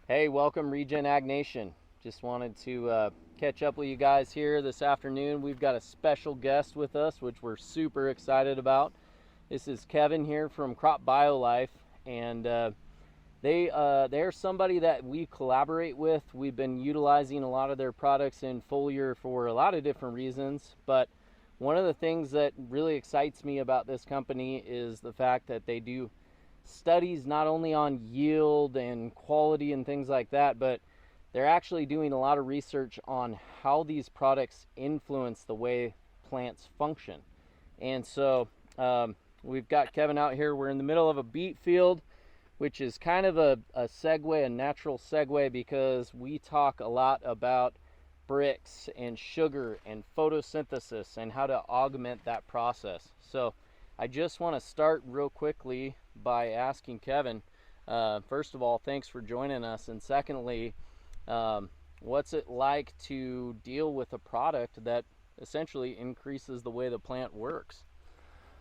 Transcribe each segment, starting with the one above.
Hey, welcome RegenAG Nation. Just wanted to catch up with you guys here this afternoon. We've got a special guest with us, which we're super excited about. This is Kevin here from Crop BioLife, and they're somebody that we collaborate with. We've been utilizing a lot of their products in foliar for a lot of different reasons, but one of the things that really excites me about this company is the fact that they do studies not only on yield and quality and things like that, but they're actually doing a lot of research on how these products influence the way plants function. And so we've got Kevin out here. We're in the middle of a beet field, which is kind of a segue, a natural segue, because we talk a lot about bricks and sugar and photosynthesis and how to augment that process. So I just want to start real quickly by asking Kevin, first of all, thanks for joining us. And secondly, what's it like to deal with a product that essentially increases the way the plant works?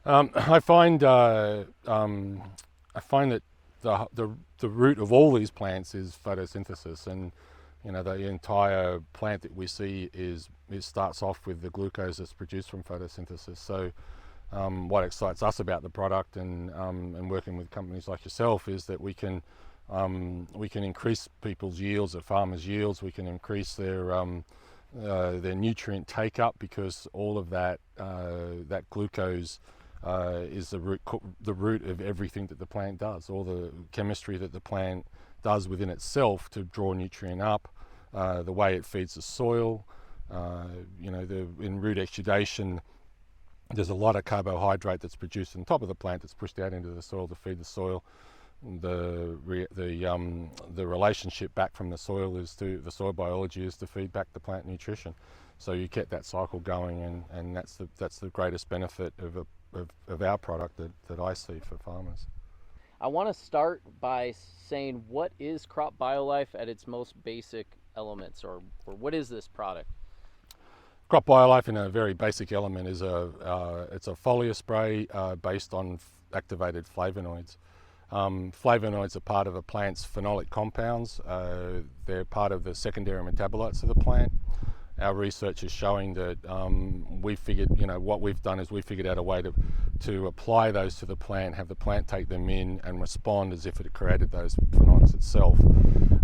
I find that the root of all these plants is photosynthesis, and the entire plant that we see it starts off with the glucose that's produced from photosynthesis. So what excites us about the product and working with companies like yourself is that we can increase people's yields, the farmers' yields. We can increase their nutrient take up, because all of that glucose is the root of everything that the plant does. All the chemistry that the plant does within itself to draw nutrient up, the way it feeds the soil. In root exudation, there's a lot of carbohydrate that's produced on top of the plant that's pushed out into the soil to feed the soil. The relationship back from the soil the soil biology is to feed back the plant nutrition. So you get that cycle going, and that's the greatest benefit of our product that I see for farmers. I want to start by saying, what is Crop BioLife at its most basic elements, or what is this product? Crop BioLife, in a very basic element, is it's a foliar spray based on activated flavonoids. Flavonoids are part of a plant's phenolic compounds. They're part of the secondary metabolites of the plant. Our research is showing that what we've done is we figured out a way to apply those to the plant, have the plant take them in and respond as if it had created those phenolics itself,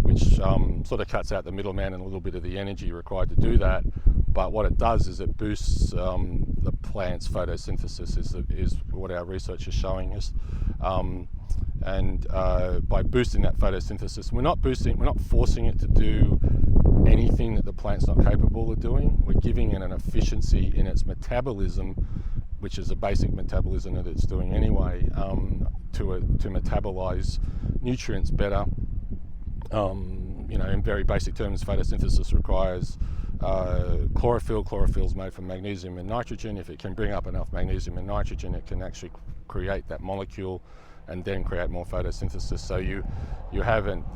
which sort of cuts out the middleman and a little bit of the energy required to do that. But what it does is it boosts the plant's photosynthesis, is what our research is showing us. By boosting that photosynthesis, we're not forcing it to do anything that the plant's not capable of doing. We're giving it an efficiency in its metabolism, which is a basic metabolism that it's doing anyway, to metabolize nutrients better. In very basic terms, photosynthesis requires chlorophyll. Chlorophyll is made from magnesium and nitrogen. If it can bring up enough magnesium and nitrogen, it can actually create that molecule and then create more photosynthesis. So you haven't,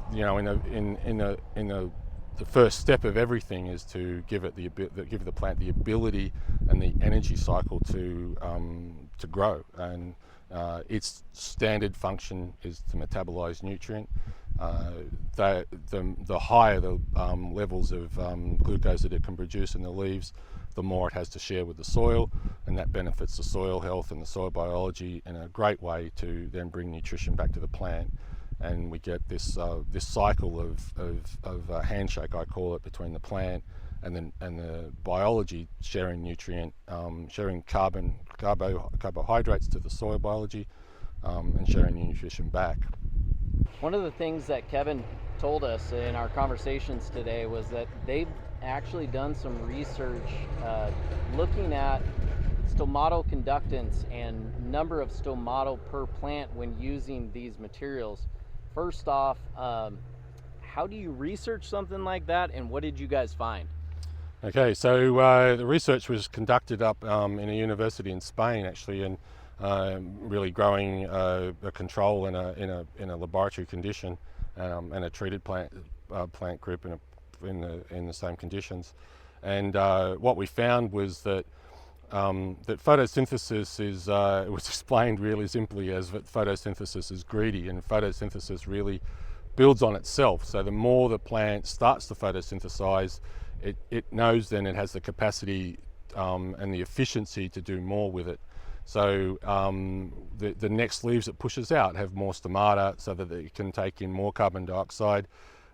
the first step of everything is to give the plant the ability and the energy cycle to grow, and its standard function is to metabolize nutrient. The higher the levels of glucose that it can produce in the leaves, the more it has to share with the soil, and that benefits the soil health and the soil biology in a great way to then bring nutrition back to the plant. And we get this cycle of a handshake, I call it, between the plant and the biology, sharing nutrient, sharing carbohydrates to the soil biology, and sharing nutrition back. One of the things that Kevin told us in our conversations today was that they've actually done some research looking at stomatal conductance and number of stomatal per plant when using these materials. First off, how do you research something like that, and what did you guys find? Okay, so the research was conducted up in a university in Spain, actually, and really growing a control in a laboratory condition, and a treated plant group in the same conditions. And what we found was that photosynthesis is, it was explained really simply as that photosynthesis is greedy, and photosynthesis really builds on itself. So the more the plant starts to photosynthesize, it knows then it has the capacity and the efficiency to do more with it. So the next leaves it pushes out have more stomata, so that it can take in more carbon dioxide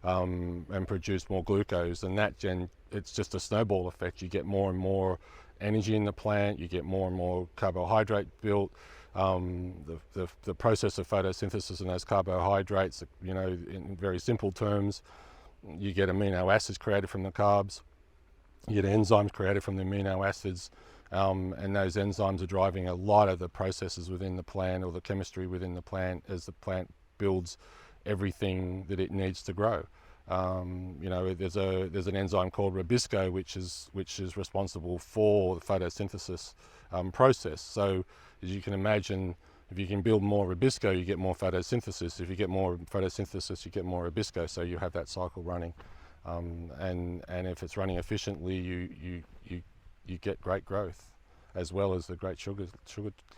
and produce more glucose. And it's just a snowball effect. You get more and more energy in the plant, you get more and more carbohydrate built. The process of photosynthesis and those carbohydrates, in very simple terms, you get amino acids created from the carbs, you get enzymes created from the amino acids, and those enzymes are driving a lot of the processes within the plant, or the chemistry within the plant, as the plant builds everything that it needs to grow. There's an enzyme called ribisco which is responsible for the photosynthesis process. So as you can imagine, if you can build more ribisco, you get more photosynthesis. If you get more photosynthesis, you get more ribisco. So you have that cycle running, and if it's running efficiently, you get great growth, as well as the great sugar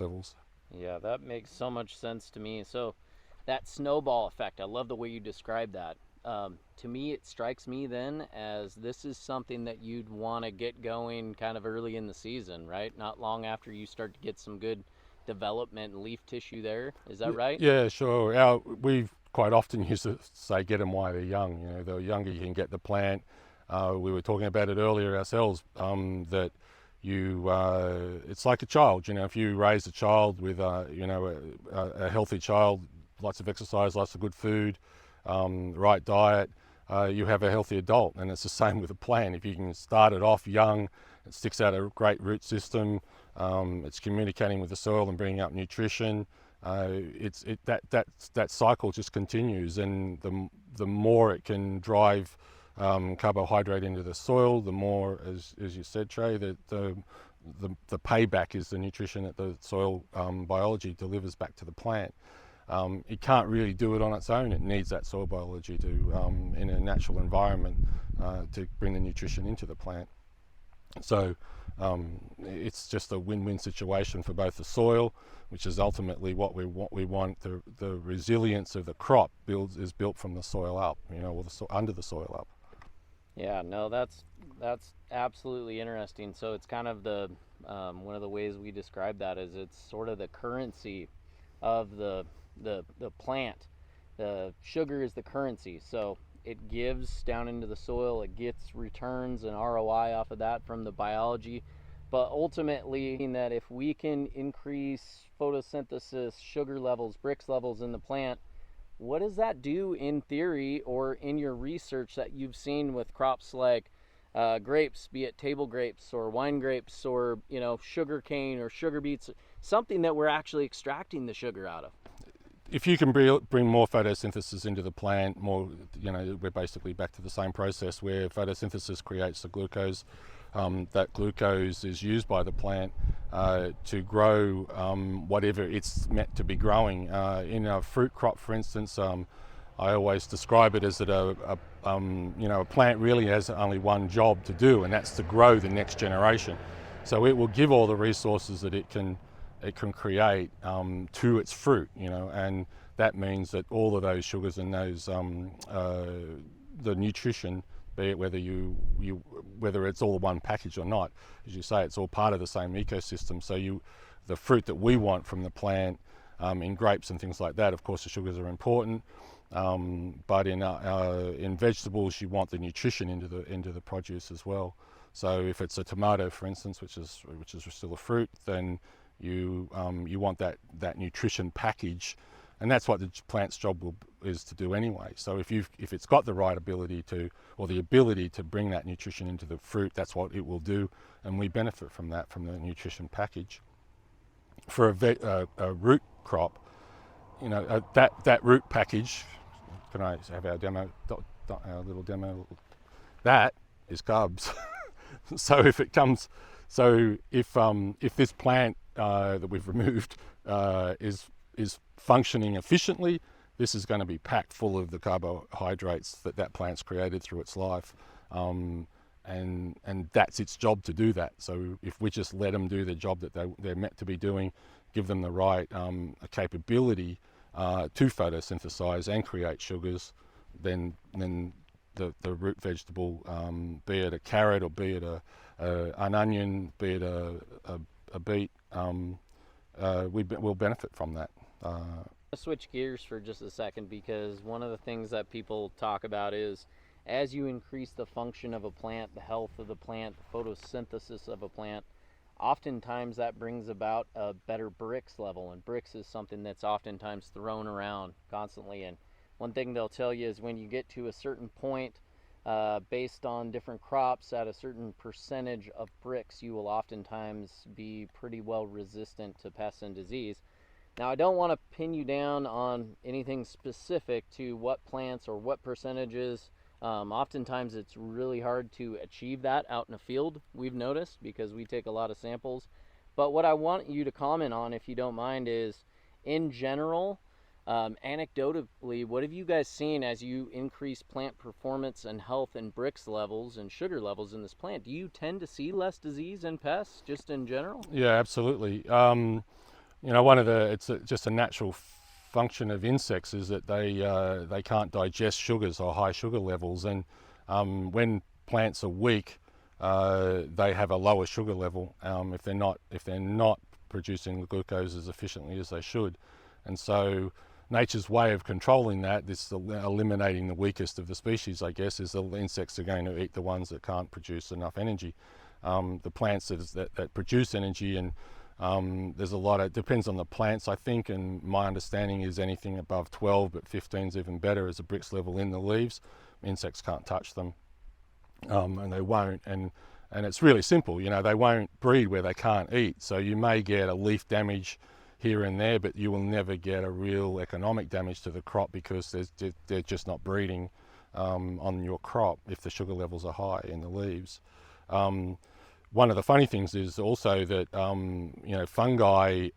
levels. Yeah, that makes so much sense to me. So that snowball effect, I love the way you describe that. To me, it strikes me then as this is something that you'd want to get going kind of early in the season, right? Not long after you start to get some good development and leaf tissue there. Is that right? Yeah, sure. We've quite often used to say get them while they're young. The younger you can get the plant. We were talking about it earlier ourselves, that it's like a child. If you raise a child with a healthy child, lots of exercise, lots of good food, right diet, you have a healthy adult. And it's the same with a plant. If you can start it off young, it sticks out a great root system, it's communicating with the soil and bringing up nutrition, that cycle just continues. And the more it can drive carbohydrate into the soil, the more, as you said, Trey, that the payback is the nutrition that the soil biology delivers back to the plant. It can't really do it on its own. It needs that soil biology to, in a natural environment, to bring the nutrition into the plant. So it's just a win-win situation for both the soil, which is ultimately what we want. The resilience of the crop is built from the soil up, or under the soil up. Yeah, no, that's absolutely interesting. So it's kind of the one of the ways we describe that is it's sort of the currency of the plant. The sugar is the currency, so it gives down into the soil, it gets returns and ROI off of that from the biology. But ultimately, that if we can increase photosynthesis, sugar levels, Brix levels in the plant, what does that do in theory, or in your research that you've seen with crops like grapes, be it table grapes or wine grapes, or sugar cane or sugar beets, something that we're actually extracting the sugar out of? If you can bring more photosynthesis into the plant, we're basically back to the same process where photosynthesis creates the glucose. That glucose is used by the plant to grow whatever it's meant to be growing. In a fruit crop, for instance, I always describe it as that a plant really has only one job to do, and that's to grow the next generation. So it will give all the resources that it can create to its fruit, and that means that all of those sugars and those the nutrition, be it whether it's all one package or not, as you say, it's all part of the same ecosystem. So the fruit that we want from the plant, in grapes and things like that, of course the sugars are important, but in vegetables you want the nutrition into the produce as well. So if it's a tomato, for instance, which is still a fruit, then you want that nutrition package, and that's what the plant's job is to do anyway. So if it's got the right ability or the ability to bring that nutrition into the fruit, that's what it will do, and we benefit from that, from the nutrition package. For a root crop, that root package, can I have our demo, our little demo? That is carbs. So if this plant that we've removed is functioning efficiently, this is going to be packed full of the carbohydrates that plant's created through its life, and that's its job to do that. So if we just let them do the job that they're meant to be doing, give them the right capability to photosynthesize and create sugars, then the root vegetable, be it a carrot or be it an onion, be it a beet, we'll benefit from that. Let's switch gears for just a second, because one of the things that people talk about is as you increase the function of a plant, the health of the plant, the photosynthesis of a plant, oftentimes that brings about a better Brix level, and Brix is something that's oftentimes thrown around constantly. And one thing they'll tell you is when you get to a certain point, based on different crops at a certain percentage of Brix, you will oftentimes be pretty well resistant to pests and disease. Now, I don't want to pin you down on anything specific to what plants or what percentages. Oftentimes it's really hard to achieve that out in the field, we've noticed, because we take a lot of samples. But what I want you to comment on, if you don't mind, is in general, anecdotally, what have you guys seen as you increase plant performance and health and Brix levels and sugar levels in this plant? Do you tend to see less disease and pests just in general? Yeah, absolutely. You know, it's just a natural function of insects is that they can't digest sugars or high sugar levels, and when plants are weak, they have a lower sugar level if they're not producing the glucose as efficiently as they should. And so nature's way of controlling that, this eliminating the weakest of the species, I guess, is the insects are going to eat the ones that can't produce enough energy. The plants that produce energy, and there's a lot of, depends on the plants, I think, and my understanding is anything above 12, but 15 is even better as a Brix level in the leaves. Insects can't touch them, and they won't, and it's really simple, you know, they won't breed where they can't eat. So you may get a leaf damage here and there, but you will never get a real economic damage to the crop because they're just not breeding on your crop if the sugar levels are high in the leaves. One of the funny things is also that you know, fungi,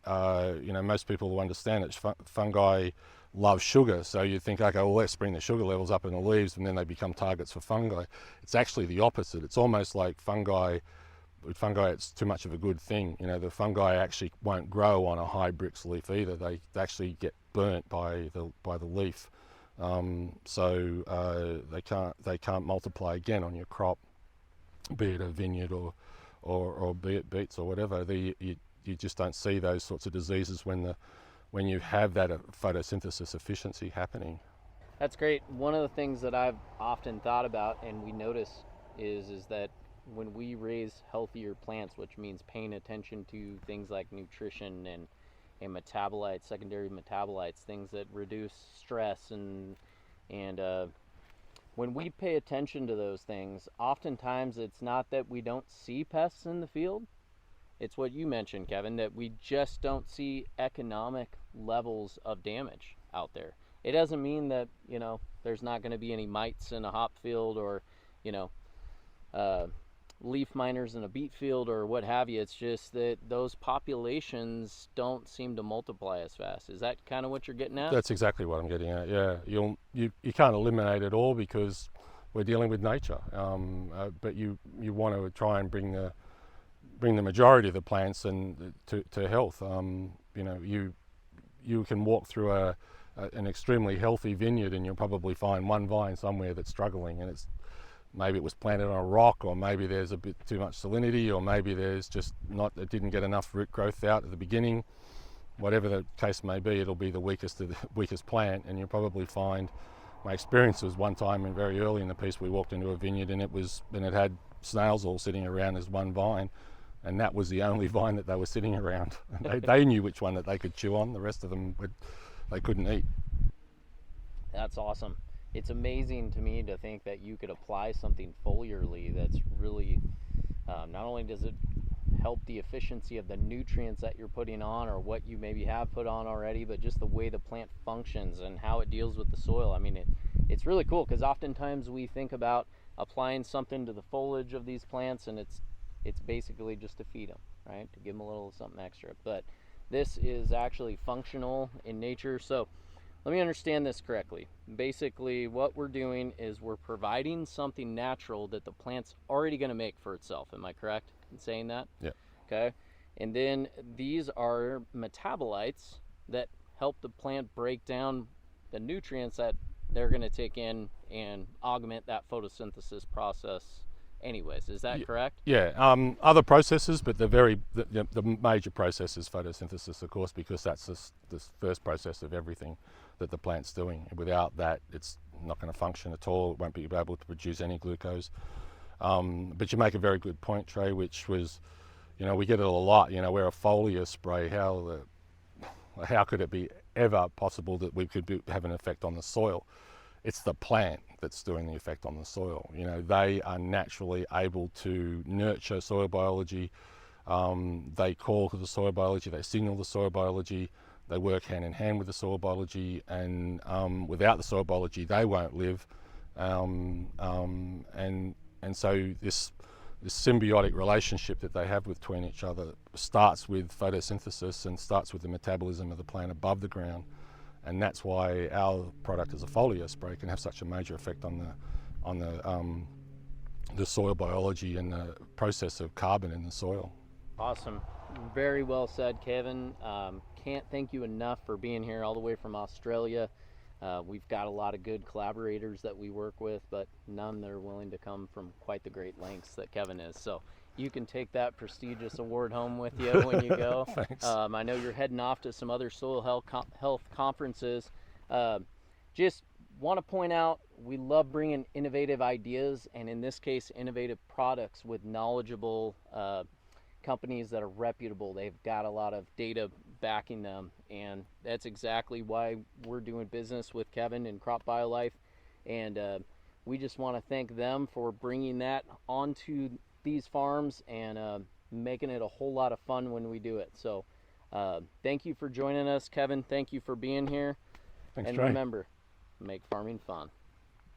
you know, most people will understand that fungi love sugar, so you think, okay, well, let's bring the sugar levels up in the leaves and then they become targets for fungi. It's actually the opposite. It's almost like fungi, with fungi it's too much of a good thing. You know, the fungi actually won't grow on a high Brix leaf either. They actually get burnt by the leaf, so they can't multiply again on your crop, be it a vineyard or be it beets or whatever. You just don't see those sorts of diseases when you have that photosynthesis efficiency happening. That's great. One of the things that I've often thought about and we notice is that when we raise healthier plants, which means paying attention to things like nutrition and metabolites, secondary metabolites, things that reduce stress, and when we pay attention to those things, oftentimes it's not that we don't see pests in the field. It's what you mentioned, Kevin, that we just don't see economic levels of damage out there. It doesn't mean that, you know, there's not going to be any mites in a hop field, or, you know, leaf miners in a beet field or what have you. It's just that those populations don't seem to multiply as fast. Is that kind of what you're getting at? That's exactly what I'm getting at. Yeah, you can't eliminate it all because we're dealing with nature, but you want to try and bring the majority of the plants and to health. You know, you can walk through an extremely healthy vineyard and you'll probably find one vine somewhere that's struggling, and maybe it was planted on a rock, or maybe there's a bit too much salinity, or maybe there's just it didn't get enough root growth out at the beginning. Whatever the case may be, it'll be the weakest plant, and you'll probably find, my experience was one time and very early in the piece we walked into a vineyard and it had snails all sitting around as one vine, and that was the only vine that they were sitting around. They knew which one that they could chew on, the rest of them they couldn't eat. That's awesome. It's amazing to me to think that you could apply something foliarly that's really, not only does it help the efficiency of the nutrients that you're putting on or what you maybe have put on already, but just the way the plant functions and how it deals with the soil. I mean, it's really cool, because oftentimes we think about applying something to the foliage of these plants and it's basically just to feed them, right? To give them a little something extra. But this is actually functional in nature. So let me understand this correctly. Basically, what we're doing is we're providing something natural that the plant's already going to make for itself. Am I correct in saying that? Yeah. Okay. And then these are metabolites that help the plant break down the nutrients that they're going to take in and augment that photosynthesis process anyways. Is that correct? Yeah, other processes, but the major process is photosynthesis, of course, because that's the first process of everything that the plant's doing. Without that, it's not going to function at all. It won't be able to produce any glucose. But you make a very good point, Trey, which was, we get it a lot. We're a foliar spray. How could it be ever possible that we could have an effect on the soil? It's the plant that's doing the effect on the soil. They are naturally able to nurture soil biology. They call to the soil biology, they signal the soil biology, they work hand in hand with the soil biology, and without the soil biology, they won't live. And so this symbiotic relationship that they have between each other starts with photosynthesis and starts with the metabolism of the plant above the ground. And that's why our product as a foliar spray can have such a major effect on the soil biology and the process of carbon in the soil. Awesome. Very well said, Kevin. Can't thank you enough for being here all the way from Australia. We've got a lot of good collaborators that we work with, but none that are willing to come from quite the great lengths that Kevin is. So you can take that prestigious award home with you when you go. Thanks. I know you're heading off to some other soil health conferences. Just want to point out, we love bringing innovative ideas, and in this case, innovative products with knowledgeable companies that are reputable. They've got a lot of data backing them, and that's exactly why we're doing business with Kevin and Crop BioLife. And we just want to thank them for bringing that onto these farms and making it a whole lot of fun when we do it. So thank you for joining us, Kevin. Thank you for being here. Thanks, and Trey. remember, make farming fun.